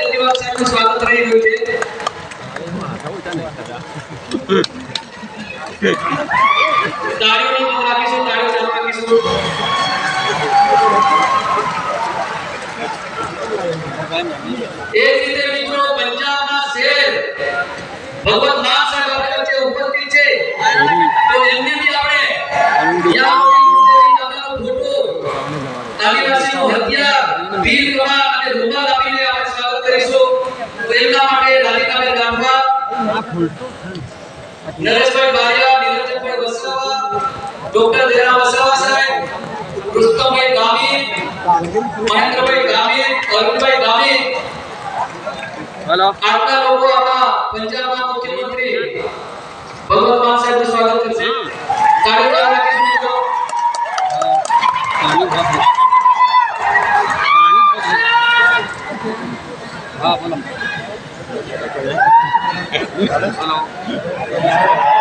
કેજરીવાલ સાહેબનું સ્વાગત રહી રહ્યું છે. તાળીઓની નોંધ રાખીશું, તાળીઓ ચાલુ રાખીશું. એ જ રીતે મિત્રો પંજાબના શેર ભગવત માન સાહેબ આપણી વચ્ચે ઉપસ્થિત છે. તો એમને બી આપણે આદિવાસીનું હથિયાર વીર કમાન અને રૂમાલ આપીને આપણે સ્વાગત કરીશું. તો એમના માટે રાધિકાબેન રાઠવા, નરેશભાઈ બારિયા, નિરંજનભાઈ વસાવા, ડોક્ટર દેરા વસાવા સાહેબ, રુસ્તમભાઈ ગામી, મહેન્દ્રભાઈ ગામી, અરુણભાઈ ગામી, આટલા લોકો આપણા પંજાબના મુખ્યમંત્રી ભગવત માન સાહેબનું સ્વાગત કરશે. તાળીઓ રાખીશું મિત્રો. હા બોલો. હેલો.